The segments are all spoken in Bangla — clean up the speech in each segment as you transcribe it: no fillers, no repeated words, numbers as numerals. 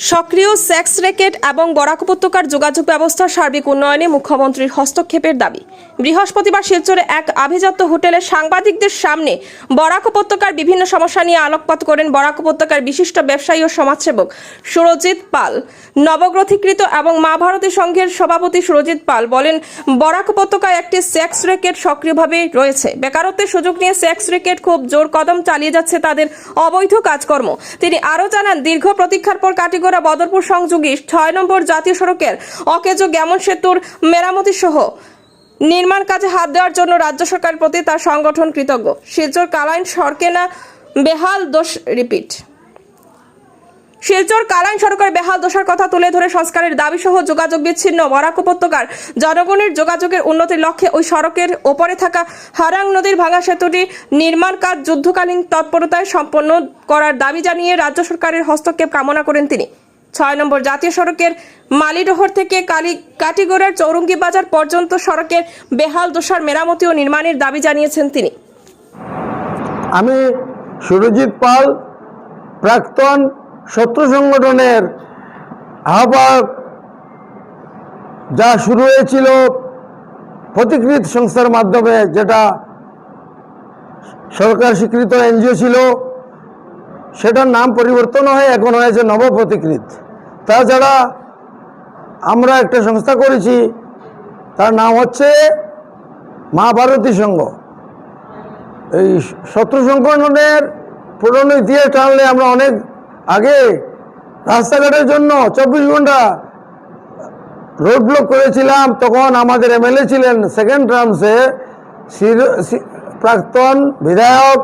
সক্রিয় সেক্স র্যাকেট এবং বরাক উপত্যকার যোগাযোগ ব্যবস্থার সার্বিক উন্নয়নে মুখ্যমন্ত্রীর হস্তক্ষেপের দাবি। বৃহস্পতিবার শিলচরে এক আভিজাত্য হোটেলে সাংবাদিকদের সামনে বরাক উপত্যকার বিভিন্ন সমস্যা নিয়ে আলোকপাত করেন বরাক উপত্যকার বিশিষ্ট ব্যবসায়ী ও সমাজসেবক সুরজিৎ পাল। নবগ্রথীকৃত এবং মা ভারতী সংঘের সভাপতি সুরজিৎ পাল বলেন, বরাক উপত্যকায় একটি সেক্স র্যাকেট সক্রিয়ভাবে রয়েছে। বেকারত্বের সুযোগ নিয়ে সেক্স র্যাকেট খুব জোর কদম চালিয়ে যাচ্ছে তাদের অবৈধ কাজকর্ম। তিনি আরও জানান, দীর্ঘ প্রতীক্ষার পর কাটিগড়া বদরপুর সংযোগী 6 নম্বর জাতীয় সড়কের অকেজো গ্যামন সেতুর মেরামতি সহ নির্মাণ কাজে হাত দেওয়ার জন্য রাজ্য সরকারের প্রতি তার সংগঠন কৃতজ্ঞ। শিলচর কালাইন সড়কেনা বেহাল দোষ রিপিট শিলচর কালাইন সড়কের বেহাল দশার কথা তুলে ধরে সংস্কারের দাবি সহ যোগাযোগ বিচ্ছিন্ন বরাক উপত্যকার জনগণের যোগাযোগের উন্নতির লক্ষ্যে ওই সড়কের ওপরে থাকা হারাং নদীর ভাঙা সেতুটি নির্মাণ কাজ যুদ্ধকালীন তৎপরতায় সম্পন্ন করার দাবি জানিয়ে রাজ্য সরকারের হস্তক্ষেপ কামনা করেন তিনি। 6 নম্বর জাতীয় সড়কের মালিডোহর থেকে কাটিগড়ার চৌরঙ্গি বাজার পর্যন্ত সড়কের বেহাল দশার মেরামতি ও নির্মাণের দাবি জানিয়েছেন তিনি। আমি সুরজিৎ পাল, প্রাক্তন শত্রু সংগঠনের আহ্বায়ক। যা শুরু হয়েছিল প্রতিকৃত সংস্থার মাধ্যমে, যেটা সরকার স্বীকৃত এনজিও ছিল, সেটার নাম পরিবর্তন হয়ে এখন হয়েছে নবপ্রতিকৃত। তাছাড়া আমরা একটা সংস্থা করেছি, তার নাম হচ্ছে মা ভারতী সংঘ। এই শত্রু সংগঠনের পুরনো ইতিহাস টানলে আমরা অনেক আগে রাস্তাঘাটের জন্য 24 ঘন্টা রোড ব্লক করেছিলাম। তখন আমাদের এমএলএ ছিলেন সেকেন্ড টার্মসে প্রাক্তন বিধায়ক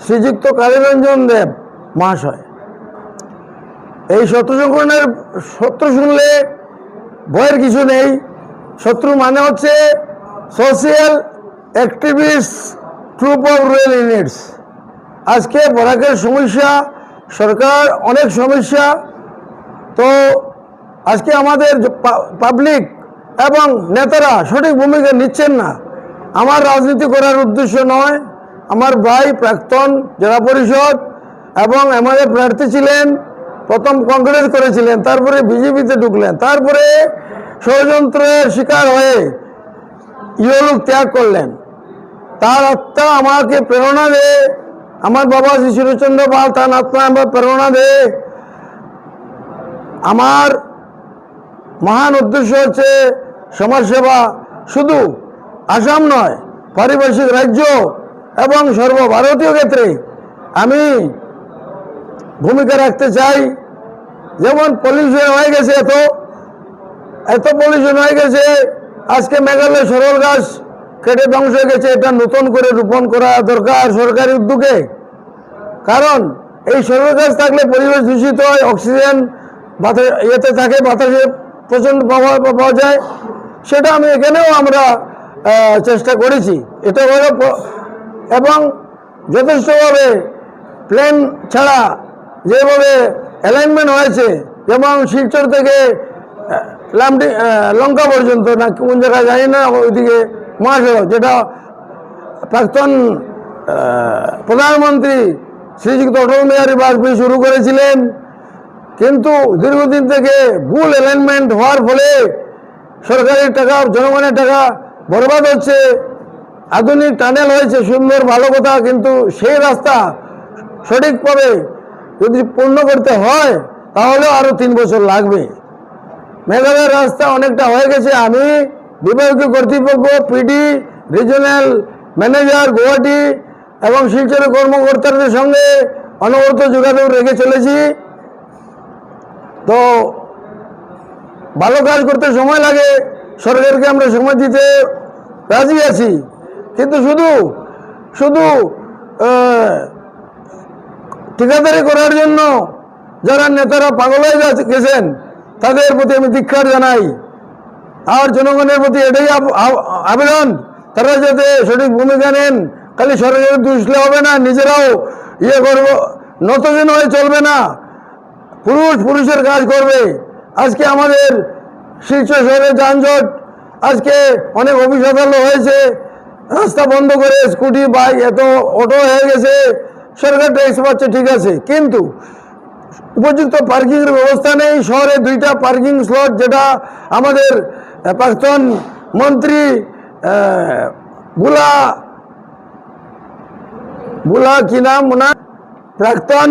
শ্রীযুক্ত কালীরঞ্জন দেব মহাশয়। এই শত্রু সংগঠনের শত্রু শুনলে ভয়ের কিছু নেই। শত্রু মানে হচ্ছে social activist troop of royal units. আজকে বরাকের সমস্যা, সরকার অনেক সমস্যা, তো আজকে আমাদের পাবলিক এবং নেতারা সঠিক ভূমিকা নিচ্ছেন না। আমার রাজনীতি করার উদ্দেশ্য নয়। আমার ভাই প্রাক্তন জেলা পরিষদ এবং এমএলএ প্রার্থী ছিলেন, প্রথম কংগ্রেস করেছিলেন, তারপরে বিজেপিতে ঢুকলেন, তারপরে ষড়যন্ত্রের শিকার হয়ে ইহলোক ত্যাগ করলেন। তার আত্মা আমাকে প্রেরণা দেয়। আমার বাবা শ্রী সুরেশচন্দ্র পাল, তার আত্মা আমার প্রেরণা দেয়। আমার মহান উদ্দেশ্য হচ্ছে সমাজসেবা, শুধু আসাম নয়, পারিপার্শ্বিক রাজ্য এবং সর্বভারতীয় ক্ষেত্রে আমি ভূমিকা রাখতে চাই। যেমন পলিউশন হয়ে গেছে, এত পলিউশন হয়ে গেছে, আজকে মেঘালয় সরল গাছ কেটে ধ্বংস হয়ে গেছে। এটা নতুন করে রোপণ করা দরকার সরকারি উদ্যোগে, কারণ এই সরল গাছ থাকলে পরিবেশ দূষিত হয়, অক্সিজেন ইয়েতে থাকে, বাতাসে প্রচণ্ড পাওয়া যায়। সেটা আমি এখানেও আমরা চেষ্টা করেছি। এটা হলো, এবং যথেষ্টভাবে প্লেন ছাড়া যেভাবে অ্যালাইনমেন্ট হয়েছে, যেমন শিলচর থেকে লঙ্কা পর্যন্ত, না কোন জায়গায় জানি না, ওইদিকে মহাসড়ক, যেটা প্রাক্তন প্রধানমন্ত্রী শ্রীযুক্ত অটল বিহারী বাজপেয়ী শুরু করেছিলেন। কিন্তু দীর্ঘদিন থেকে ভুল অ্যালাইনমেন্ট হওয়ার ফলে সরকারি টাকা, জনগণের টাকা বরবাদ হচ্ছে। আধুনিক টানেল হয়েছে, সুন্দর, ভালো কথা, কিন্তু সেই রাস্তা সঠিকভাবে যদি পূর্ণ করতে হয় তাহলে আরও 3 বছর লাগবে। মেঘালয়ের রাস্তা অনেকটা হয়ে গেছে। আমি বিভাগীয় কর্তৃপক্ষ, পিডি, রিজিওনাল ম্যানেজার গুয়াহাটি এবং শিলচরের কর্মকর্তাদের সঙ্গে অনবরত যোগাযোগ রেখে চলেছি। তো ভালো কাজ করতে সময় লাগে, সরকারকে আমরা সময় দিতে রাজি আছি, কিন্তু শুধু ঠিকাদারি করার জন্য যারা নেতারা পাগল হয়ে গেছেন, তাদের প্রতি আমি ধিক্কার জানাই। আর জনগণের প্রতি এটাই আবেদন, তারা যাতে সঠিক ভূমিকা নেন। খালি সরকারের দুষলে হবে না, নিজেরাও করব, নতজন হয়ে চলবে না, পুরুষের কাজ করবে। আজকে আমাদের শিলচর শহরে যানজট, আজকে অনেক অফিস আদালত হয়েছে, রাস্তা বন্ধ করে স্কুটি, বাইক, এত অটো হয়ে গেছে। সরকার ট্যাক্স পাচ্ছে, ঠিক আছে, কিন্তু উপযুক্ত পার্কিংয়ের ব্যবস্থা নেই। শহরে 2টা পার্কিং স্লট, যেটা আমাদের প্রাক্তন মন্ত্রী বুলা কি নাম ওনার, প্রাক্তন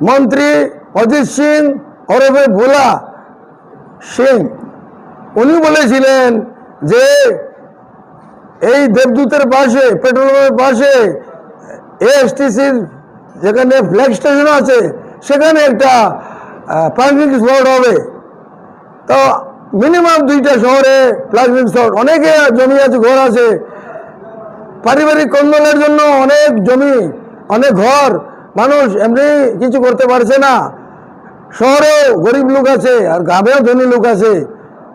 মন্ত্রী অজিত সিং ওরফে বুলা সিং, উনি বলেছিলেন যে এই দেবদূতের পাশে, পেট্রোল পাম্পের পাশে এএসটিসির যেখানে ফ্ল্যাগ স্টেশন আছে সেখানে একটা পার্কিং স্লট হবে। তো মিনিমাম 2টা শহরে পার্কিং স্লট, অনেকে জমি আছে, ঘর আছে, পারিবারিক কন্দলের জন্য অনেক জমি, অনেক ঘর, মানুষ এমনি কিছু করতে পারছে না। শহরেও গরিব লোক আছে আর গ্রামেও ধনী লোক আছে,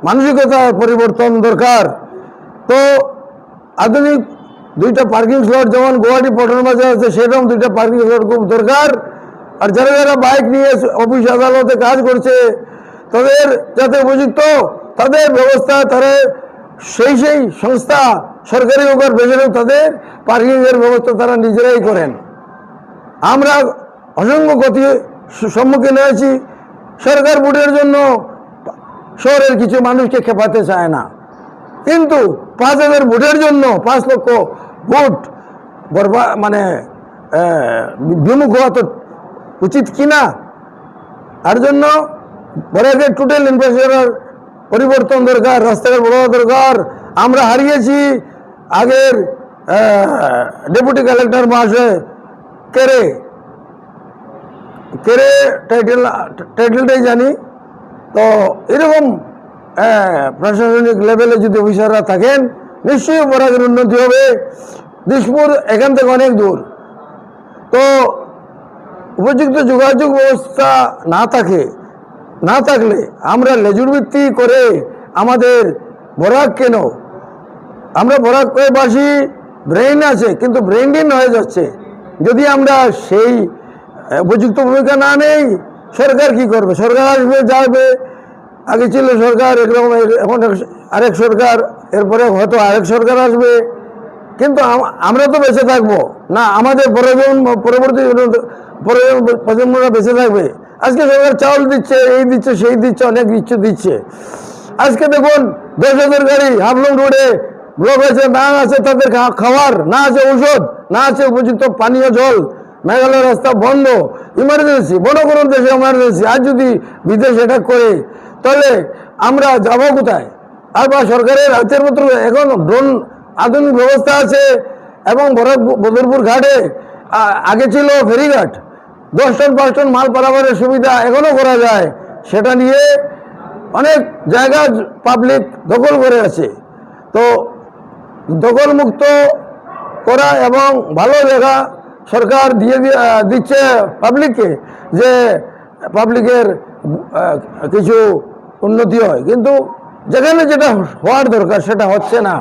মানসিকতার পরিবর্তন দরকার। তো আধুনিক 2টা পার্কিং স্লট যেমন গুয়াহাটি পটন বাজার আছে, সেরকম 2টা পার্কিং স্লট খুব দরকার। আর যারা যারা বাইক নিয়ে অফিস আদালতে কাজ করছে তাদের যাতে উপযুক্ত তাদের ব্যবস্থা, তারা সেই সংস্থা, সরকারি হোক আর বেসরকারি, তাদের পার্কিংয়ের ব্যবস্থা তারা নিজেরাই করেন। আমরা অসংখ্য ক্ষতির সম্মুখীন হয়েছি। সরকার ভোটের জন্য শহরের কিছু মানুষকে খেপাতে চায় না, কিন্তু 5,000 ভোটের জন্য 5 লক্ষ ভোট মানে বিমুখ হওয়া তো উচিত কিনা। তার জন্য বরাকের টোটাল ইনফ্রাস্ট্রাকচার পরিবর্তন দরকার, রাস্তাঘাট বড় দরকার। আমরা হারিয়েছি আগের ডেপুটি কালেক্টর মহাশয় কেরে টাইটেলটাই জানি। তো এরকম প্রশাসনিক লেভেলে যদি অফিসাররা থাকেন নিশ্চয়ই বরাকের উন্নতি হবে। দিশপুর এখান থেকে অনেক দূর, তো উপযুক্ত যোগাযোগ ব্যবস্থা না থাকলে আমরা লেজুর ভিত্তি করে আমাদের বরাক কেন, আমরা বরাকবাসী ব্রেইন আছে কিন্তু ব্রেইনহীন হয়ে যাচ্ছে। যদি আমরা সেই উপযুক্ত ভূমিকা না নেই, সরকার কি করবে? সরকার আসবে যাবে, আগে ছিল সরকার একরকম, এখন আরেক সরকার, এরপরে হয়তো আরেক সরকার আসবে, কিন্তু আমরা তো বেঁচে থাকবো না, আমাদের পরবর্তী প্রজন্মরা বেঁচে থাকবে। আজকে সরকার চাউল দিচ্ছে, এই দিচ্ছে, সেই দিচ্ছে, অনেক কিছু দিচ্ছে। আজকে দেখুন 10,000 গাড়ি হাফলং রোডে ব্লক হয়েছে, না আছে তাদের খাওয়ার, না আছে ঔষধ, না আছে উপযুক্ত পানীয় জল। মেঘালয় রাস্তা বন্ধ, ইমার্জেন্সি, বড় কোনো দেশে ইমার্জেন্সি। আজ যদি বিদেশ এটা করে তাহলে আমরা যাবো কোথায়? আর বা সরকারের হাতের মতো এখন ড্রোন আধুনিক ব্যবস্থা আছে, এবং বদরপুর ঘাটে আগে ছিল ফেরিঘাট, 10 টন 5 টন মাল পারাবারের সুবিধা এখনো করা যায়। সেটা নিয়ে অনেক জায়গা পাবলিক দখল করে আছে। তো দখল মুক্ত করা এবং ভালো জায়গা সরকার দিচ্ছে পাবলিককে, যে পাবলিকের কিছু উন্নতি হয়, কিন্তু যেখানে যেটা হওয়ার দরকার সেটা হচ্ছে না।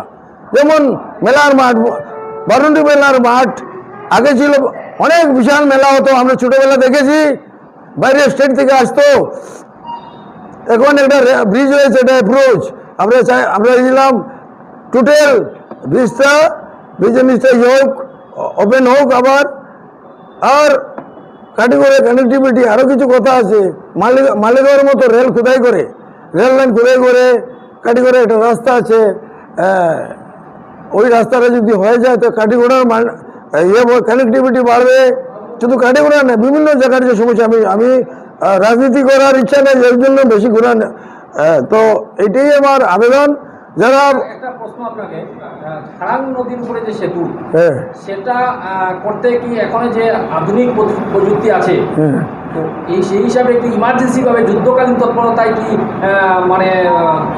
যেমন মেলার মাঠ, বারুন্ডি মেলার মাঠ আগে ছিল অনেক বিশাল মেলা হতো, আমরা ছোটবেলা দেখেছি, বাইরের স্টেট থেকে আসতো। এখন একটা ব্রিজ হয়েছে, এটা অ্যাপ্রোচ, আমরা দিলাম টোটাল ব্রিজের নিচটা হোক, ওপেন হোক আবার। আর কাটিগড়ে কানেক্টিভিটি আরও কিছু কথা আছে, মালিগাঁওয়ের মতো রেল লাইন খোদাই করে কাটিগড়ে একটা রাস্তা আছে, ওই রাস্তাটা যদি হয়ে যায় তো কাটিগড়ার কানেক্টিভিটি বাড়বে। শুধু কাটিগড়া না, বিভিন্ন জায়গার যে সমস্যা, আমি রাজনীতি করার ইচ্ছা নেই, এর জন্য বেশি ঘোরা। তো এটাই আমার আবেদন। যারা একটা প্রশ্ন আপনাকে, খারাং নদীর উপরে যে সেতু, সেটা করতে কি এখন যে আধুনিক প্রযুক্তি আছে, তো সেই হিসাবে একটু ইমার্জেন্সি ভাবে যুদ্ধকালীন তৎপরতায় কি মানে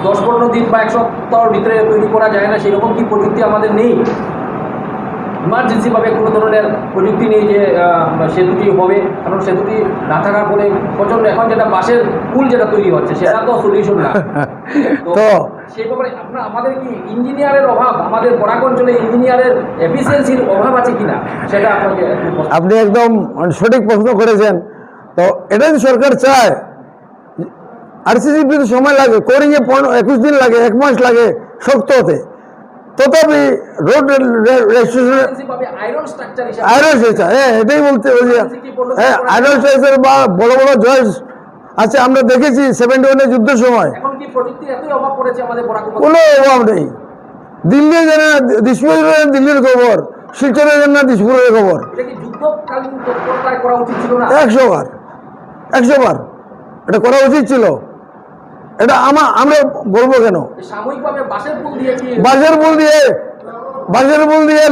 10-15 দিন বা 1 সপ্তাহের ভিতরে তৈরি করা যায় না? সেরকম কি প্রযুক্তি আমাদের নেই? ইমার্জেন্সি ভাবে কোনো ধরনের প্রযুক্তি নেই যে সেতুটি হবে? কারণ সেতুটি না থাকার ফলে প্রচন্ড, এখন যেটা বাসের পুল যেটা তৈরি হচ্ছে সেটা তো সলিউশন না। তো সেই ব্যাপারে আমাদের কি ইঞ্জিনিয়ারের অভাব, আমাদের বরাক অঞ্চলে ইঞ্জিনিয়ারের এফিসিয়েন্সির অভাব আছে কিনা, সেটা আপনাকে আপনি একদম সঠিক প্রশ্ন করেছেন। তো এটা যদি সরকার চায়, আরসিসিপিতে সময় লাগে, কোরিংয়ে 21 দিন লাগে, 1 মাস লাগে শক্ত হতে। তথাপি রোড রেজিস্ট্রেশন আয়রন স্ট্রাকচার হিসাবে আয়রন স্ট্রাকচার, হ্যাঁ এটাই বলতে বলছি। হ্যাঁ আয়রন স্ট্রাকচার বা বড় বড় জয়েস আছে, আমরা দেখেছি 71-এর যুদ্ধের সময়। এখন কি প্রযুক্তির এতই অভাব পড়েছে আমাদের বরাক কোনো অভাব নেই। দিল্লি জানে না দিশপুর দিল্লির খবর, শিলচরে জানে না দিশপুরের খবর। এটা কি যুদ্ধকালীন তৎপরতায় করা উচিত ছিল না? 100 বার এটা করা উচিত ছিল। এটা আমরা বলবো কেন? সাময়িকভাবে বাঁশের পুল দিয়ে কি বাসের পুল দিয়ে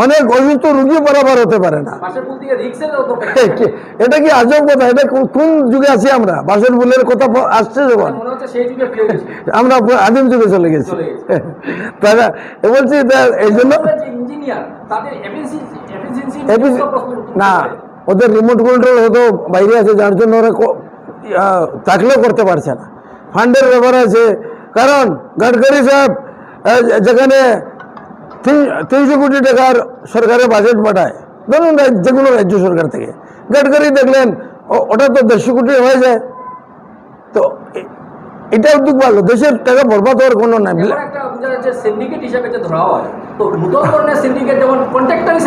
অনেক অসুস্থ রুগী পারাপার হতে পারে না। বাঁশের পুল দিয়ে রিক্সের তো এটা কি আজব কথা? এটা কোন যুগে আছি আমরা? বাসের পুলের কথা আসছে যখন মনে হচ্ছে সেই যুগে ফিরে গেছে। আমরা আদিম যুগে চলে গেছি। তাই না? বলছি এই জন্য ইঞ্জিনিয়ার তাদের না, ওদের রিমোট কন্ট্রোল হয়তো বাইরে আছে, যার জন্য ওরা চাকরিও করতে পারছে না। ফান্ডের ব্যাপার আছে, কারণ গডকরি সাহেব যেখানে 300 কোটি টাকার সরকারের বাজেট পাঠায়, ধরুন যে কোনো রাজ্য সরকার থেকে, গডকরি দেখলেন ওটা তো 150 কোটি হয়ে যায়। তো এটা উদ্যোগ ভালো, দেশের টাকা বরবাদ হওয়ার কোনো নাই। একটা বোঝা যাচ্ছে সিন্ডিকেট হিসেবে যে ধরা হয়, তো নতুন ধরনের সিন্ডিকেট যেমন কন্ট্রাক্টরি